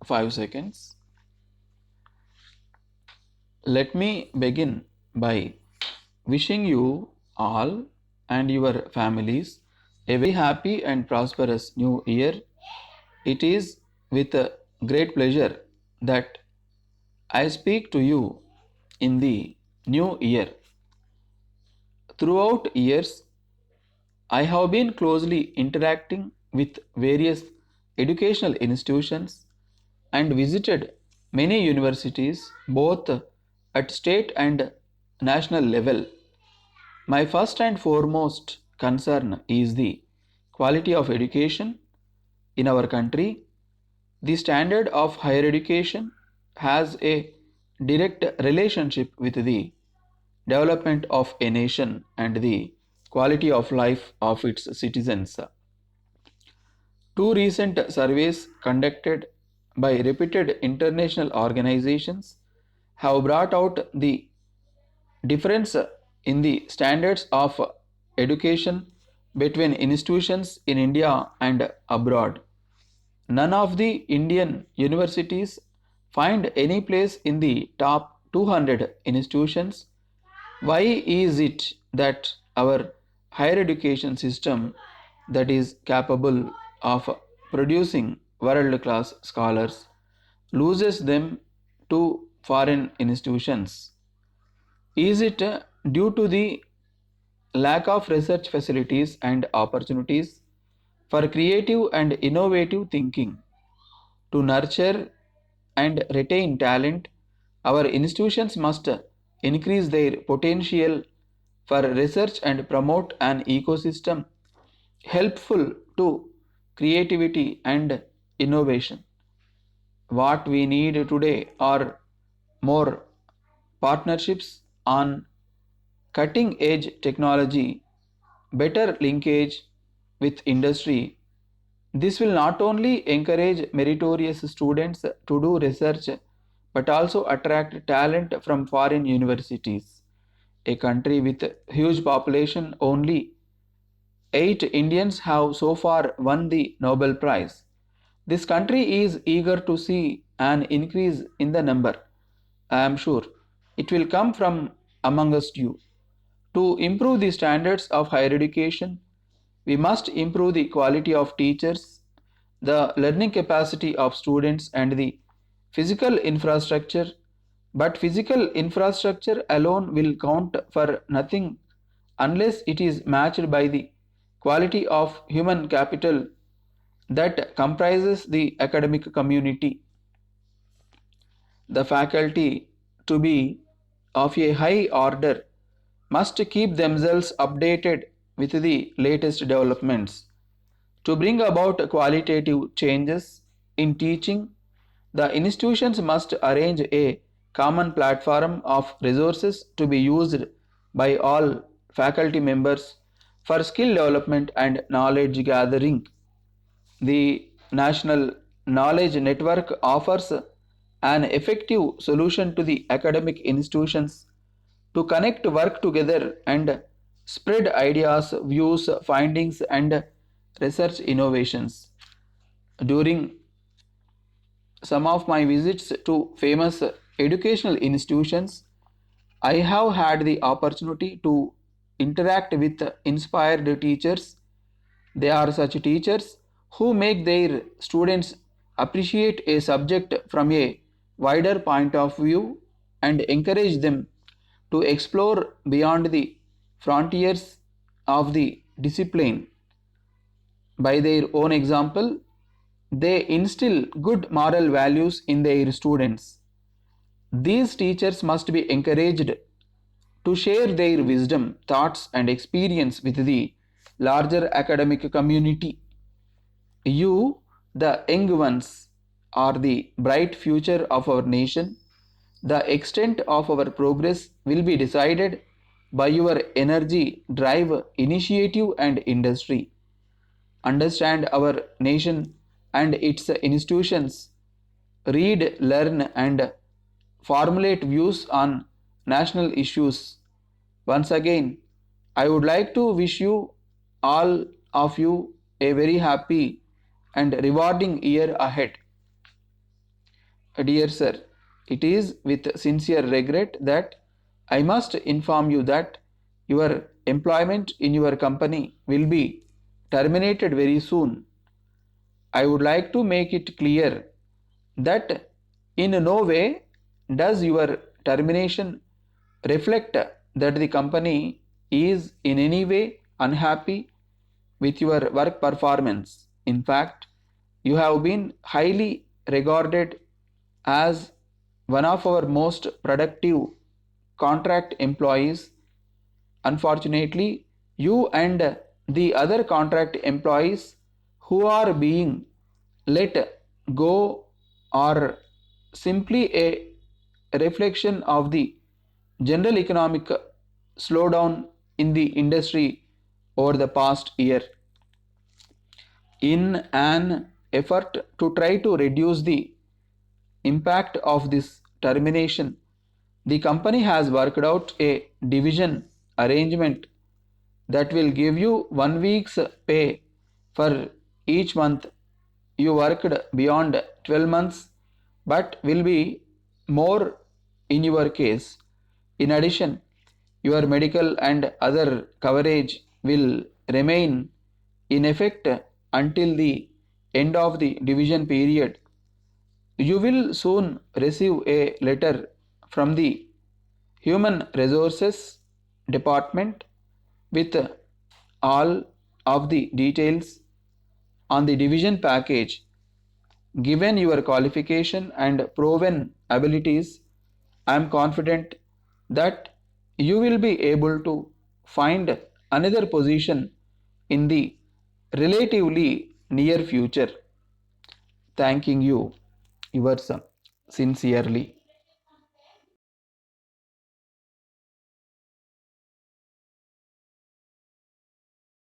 5 seconds. Let me begin by wishing you all and your families a very happy and prosperous new year. It is with a great pleasure that I speak to you in the new year. Throughout years, I have been closely interacting with various educational institutions and visited many universities both at state and national level. My first and foremost concern is the quality of education in our country. The standard of higher education has a direct relationship with the development of a nation and the quality of life of its citizens. Two recent surveys conducted by reputed international organizations have brought out the difference in the standards of education between institutions in India and abroad. None of the Indian universities find any place in the top 200 institutions. Why is it that our higher education system that is capable of producing world class scholars loses them to foreign institutions? Is it due to the lack of research facilities and opportunities for creative and innovative thinking? To nurture and retain talent, our institutions must increase their potential for research and promote an ecosystem helpful to creativity and innovation. What we need today are more partnerships on cutting edge technology, better linkage with industry. This will not only encourage meritorious students to do research but also attract talent from foreign universities. A country with huge population, only 8 Indians have so far won the Nobel Prize. This country is eager to see an increase in the number. I am sure it will come from amongst you. To improve the standards of higher education, we must improve the quality of teachers, the learning capacity of students, and the physical infrastructure. But physical infrastructure alone will count for nothing unless it is matched by the quality of human capital that comprises the academic community. The faculty, to be of a high order, must keep themselves updated with the latest developments. To bring about qualitative changes in teaching, the institutions must arrange a common platform of resources to be used by all faculty members for skill development and knowledge gathering. The National Knowledge Network offers an effective solution to the academic institutions to connect work together and spread ideas, views, findings, and research innovations. During some of my visits to famous educational institutions, I have had the opportunity to interact with inspired teachers. They are such teachers who make their students appreciate a subject from a wider point of view and encourage them to explore beyond the frontiers of the discipline. By their own example, they instill good moral values in their students. These teachers must be encouraged to share their wisdom, thoughts, and experience with the larger academic community. You, the young ones, are the bright future of our nation. The extent of our progress will be decided by your energy, drive, initiative, and industry. Understand our nation and its institutions, read, learn, and formulate views on national issues. Once again, I would like to wish you all of you a very happy and rewarding year ahead. Dear sir, it is with sincere regret that I must inform you that your employment in your company will be terminated very soon. I would like to make it clear that in no way does your termination reflect that the company is in any way unhappy with your work performance. In fact, you have been highly regarded as one of our most productive contract employees. Unfortunately, you and the other contract employees who are being let go are simply a reflection of the general economic slowdown in the industry over the past year. In an effort to try to reduce the impact of this termination, the company has worked out a division arrangement that will give you 1 week's pay for each month you worked beyond 12 months, but will be more in your case. In addition, your medical and other coverage will remain in effect until the end of the division period. You will soon receive a letter from the Human Resources Department with all of the details on the division package. Given your qualification and proven abilities, I am confident that you will be able to find another position in the relatively near future. Thanking you, yours sincerely.